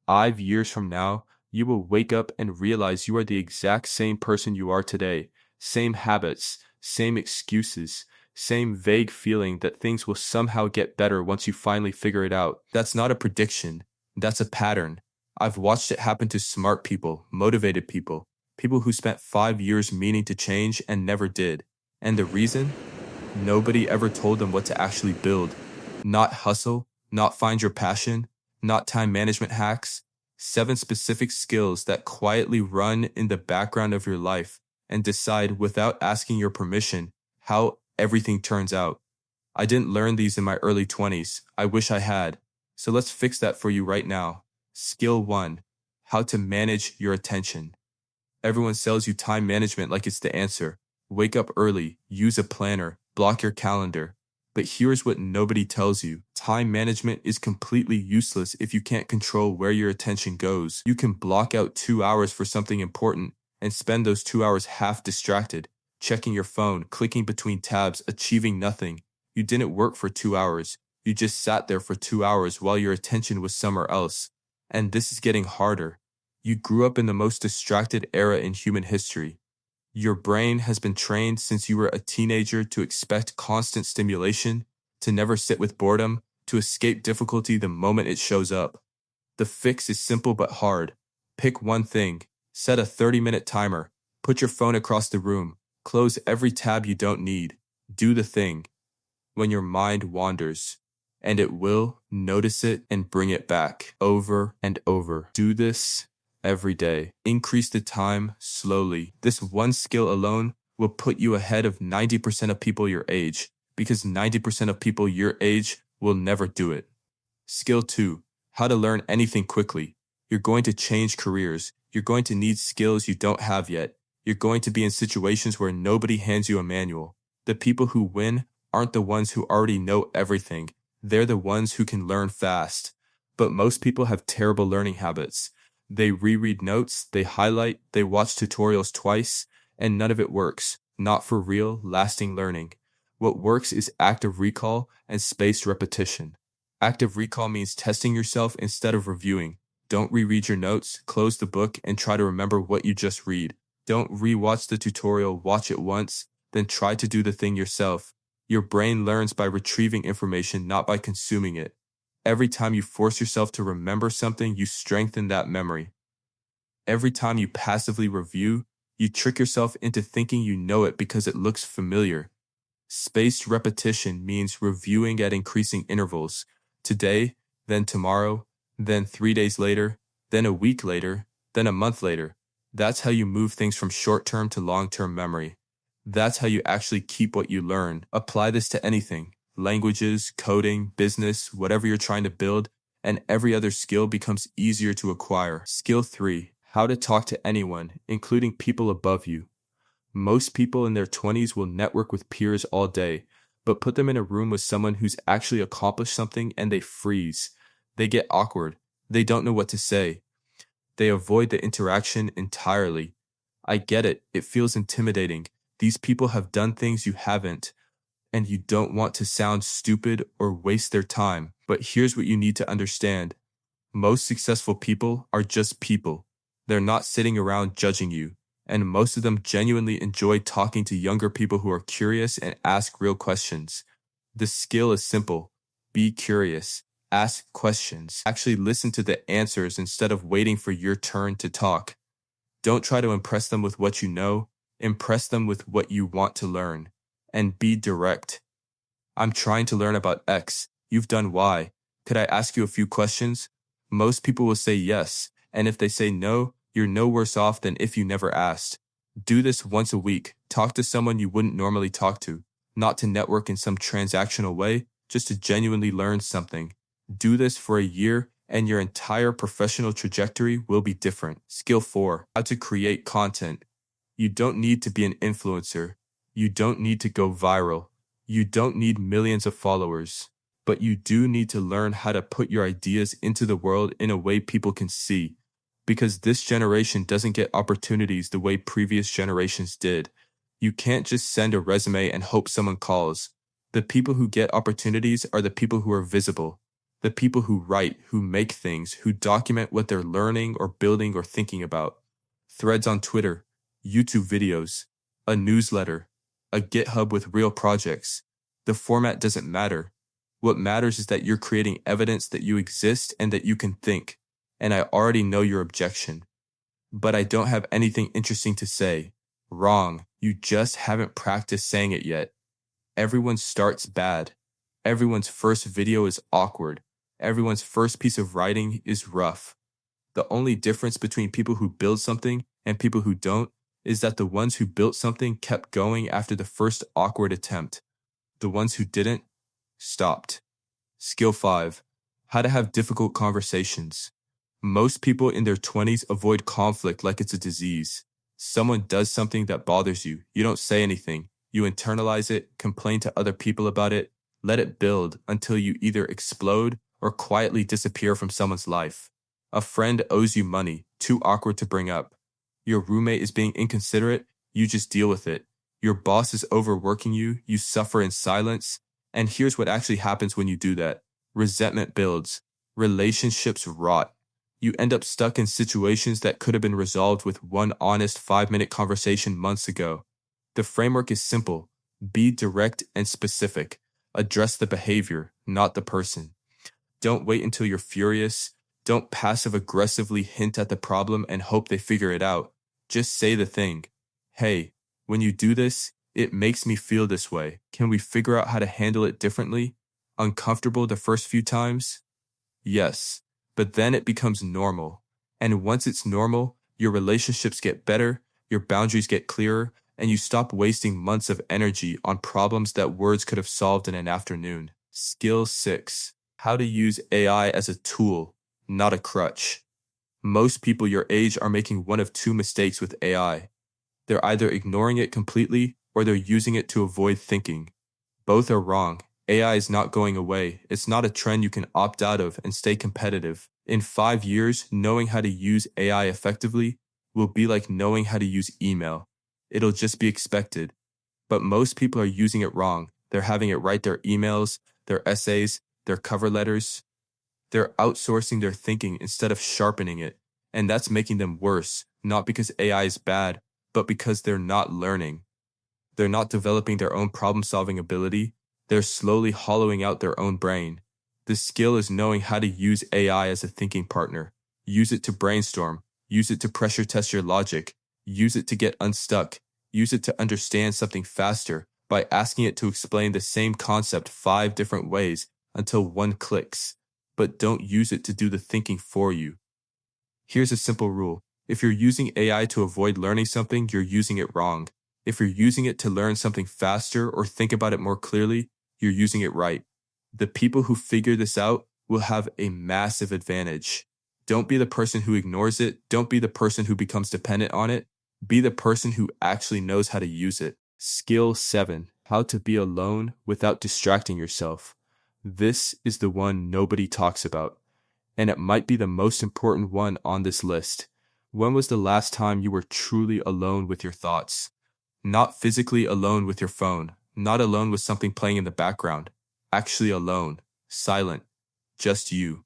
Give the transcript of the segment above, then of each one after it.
5 years from now, you will wake up and realize you are the exact same person you are today. Same habits, same excuses, same vague feeling that things will somehow get better once you finally figure it out. That's not a prediction. That's a pattern. I've watched it happen to smart people, motivated people, people who spent 5 years meaning to change and never did. And the reason? Nobody ever told them what to actually build. Not hustle, not find your passion, not time management hacks. 7 specific skills that quietly run in the background of your life and decide without asking your permission how everything turns out. I didn't learn these in my early 20s. I wish I had. So let's fix that for you right now. Skill 1: how to manage your attention. Everyone sells you time management like it's the answer. Wake up early, use a planner, block your calendar. But here's what nobody tells you. Time management is completely useless if you can't control where your attention goes. You can block out 2 hours for something important and spend those 2 hours half distracted, checking your phone, clicking between tabs, achieving nothing. You didn't work for 2 hours. You just sat there for 2 hours while your attention was somewhere else. And this is getting harder. You grew up in the most distracted era in human history. Your brain has been trained since you were a teenager to expect constant stimulation, to never sit with boredom, to escape difficulty the moment it shows up. The fix is simple but hard. Pick one thing, set a 30-minute timer, put your phone across the room, close every tab you don't need. Do the thing. When your mind wanders, and it will, notice it and bring it back over and over. Do this every day. Increase the time slowly. This one skill alone will put you ahead of 90% of people your age, because 90% of people your age will never do it. Skill 2: how to learn anything quickly. You're going to change careers. You're going to need skills you don't have yet. You're going to be in situations where nobody hands you a manual. The people who win aren't the ones who already know everything. They're the ones who can learn fast. But most people have terrible learning habits. They reread notes, they highlight, they watch tutorials twice, and none of it works. Not for real, lasting learning. What works is active recall and spaced repetition. Active recall means testing yourself instead of reviewing. Don't reread your notes, close the book, and try to remember what you just read. Don't rewatch the tutorial, watch it once, then try to do the thing yourself. Your brain learns by retrieving information, not by consuming it. Every time you force yourself to remember something, you strengthen that memory. Every time you passively review, you trick yourself into thinking you know it because it looks familiar. Spaced repetition means reviewing at increasing intervals. Today, then tomorrow, then 3 days later, then a week later, then a month later. That's how you move things from short-term to long-term memory. That's how you actually keep what you learn. Apply this to anything: languages, coding, business, whatever you're trying to build, and every other skill becomes easier to acquire. Skill 3: how to talk to anyone, including people above you. Most people in their 20s will network with peers all day, but put them in a room with someone who's actually accomplished something and they freeze. They get awkward. They don't know what to say. They avoid the interaction entirely. I get it. It feels intimidating. These people have done things you haven't, and you don't want to sound stupid or waste their time. But here's what you need to understand. Most successful people are just people. They're not sitting around judging you. And most of them genuinely enjoy talking to younger people who are curious and ask real questions. The skill is simple. Be curious. Ask questions. Actually listen to the answers instead of waiting for your turn to talk. Don't try to impress them with what you know. Impress them with what you want to learn. And be direct. I'm trying to learn about X. You've done Y. Could I ask you a few questions? Most people will say yes. And if they say no, you're no worse off than if you never asked. Do this once a week. Talk to someone you wouldn't normally talk to. Not to network in some transactional way, just to genuinely learn something. Do this for a year, and your entire professional trajectory will be different. Skill 4: how to create content. You don't need to be an influencer. You don't need to go viral. You don't need millions of followers. But you do need to learn how to put your ideas into the world in a way people can see. Because this generation doesn't get opportunities the way previous generations did. You can't just send a resume and hope someone calls. The people who get opportunities are the people who are visible. The people who write, who make things, who document what they're learning or building or thinking about. Threads on Twitter, YouTube videos, a newsletter, a GitHub with real projects. The format doesn't matter. What matters is that you're creating evidence that you exist and that you can think. And I already know your objection. But I don't have anything interesting to say. Wrong. You just haven't practiced saying it yet. Everyone starts bad. Everyone's first video is awkward. Everyone's first piece of writing is rough. The only difference between people who build something and people who don't is that the ones who built something kept going after the first awkward attempt. The ones who didn't stopped. Skill 5. How to have difficult conversations. Most people in their 20s avoid conflict like it's a disease. Someone does something that bothers you. You don't say anything. You internalize it, complain to other people about it, let it build until you either explode or quietly disappear from someone's life. A friend owes you money, too awkward to bring up. Your roommate is being inconsiderate, you just deal with it. Your boss is overworking you, you suffer in silence. And here's what actually happens when you do that. Resentment builds. Relationships rot. You end up stuck in situations that could have been resolved with one honest 5-minute conversation months ago. The framework is simple. Be direct and specific. Address the behavior, not the person. Don't wait until you're furious. Don't passive-aggressively hint at the problem and hope they figure it out. Just say the thing. Hey, when you do this, it makes me feel this way. Can we figure out how to handle it differently? Uncomfortable the first few times? Yes, but then it becomes normal. And once it's normal, your relationships get better, your boundaries get clearer, and you stop wasting months of energy on problems that words could have solved in an afternoon. Skill 6. How to use AI as a tool, not a crutch. Most people your age are making one of two mistakes with AI. They're either ignoring it completely or they're using it to avoid thinking. Both are wrong. AI is not going away. It's not a trend you can opt out of and stay competitive. In 5 years, knowing how to use AI effectively will be like knowing how to use email. It'll just be expected. But most people are using it wrong. They're having it write their emails, their essays, their cover letters. They're outsourcing their thinking instead of sharpening it. And that's making them worse, not because AI is bad, but because they're not learning. They're not developing their own problem-solving ability. They're slowly hollowing out their own brain. The skill is knowing how to use AI as a thinking partner. Use it to brainstorm. Use it to pressure test your logic. Use it to get unstuck. Use it to understand something faster by asking it to explain the same concept 5 different ways until one clicks. But don't use it to do the thinking for you. Here's a simple rule. If you're using AI to avoid learning something, you're using it wrong. If you're using it to learn something faster or think about it more clearly, you're using it right. The people who figure this out will have a massive advantage. Don't be the person who ignores it. Don't be the person who becomes dependent on it. Be the person who actually knows how to use it. Skill 7. How to be alone without distracting yourself. This is the one nobody talks about, and it might be the most important one on this list. When was the last time you were truly alone with your thoughts? Not physically alone with your phone, not alone with something playing in the background. Actually alone, silent, just you.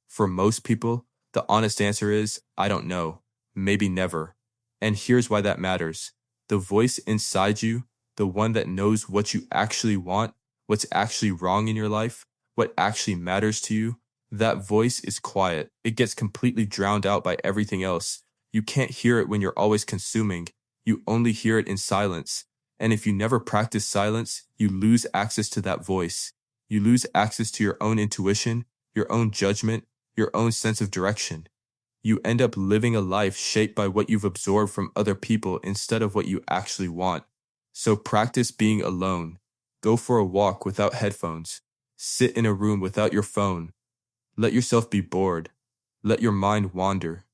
For most people, the honest answer is, I don't know, maybe never. And here's why that matters. The voice inside you, the one that knows what you actually want, what's actually wrong in your life, what actually matters to you, that voice is quiet. It gets completely drowned out by everything else. You can't hear it when you're always consuming. You only hear it in silence. And if you never practice silence, you lose access to that voice. You lose access to your own intuition, your own judgment, your own sense of direction. You end up living a life shaped by what you've absorbed from other people instead of what you actually want. So practice being alone. Go for a walk without headphones. Sit in a room without your phone. Let yourself be bored. Let your mind wander.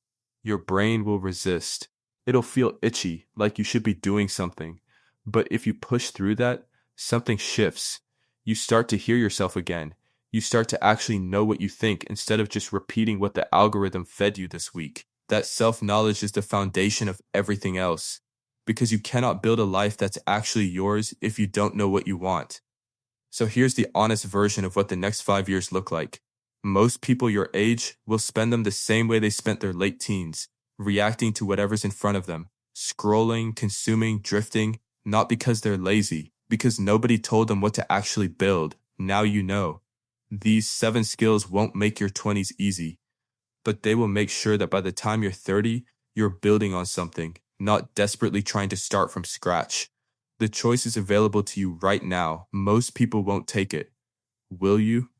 Your brain will resist. It'll feel itchy, like you should be doing something. But if you push through that, something shifts. You start to hear yourself again. You start to actually know what you think instead of just repeating what the algorithm fed you this week. That self-knowledge is the foundation of everything else. Because you cannot build a life that's actually yours if you don't know what you want. So here's the honest version of what the next 5 years look like. Most people your age will spend them the same way they spent their late teens, reacting to whatever's in front of them, scrolling, consuming, drifting, not because they're lazy, because nobody told them what to actually build. Now you know. These 7 skills won't make your 20s easy, but they will make sure that by the time you're 30, you're building on something, not desperately trying to start from scratch. The choice is available to you right now. Most people won't take it. Will you?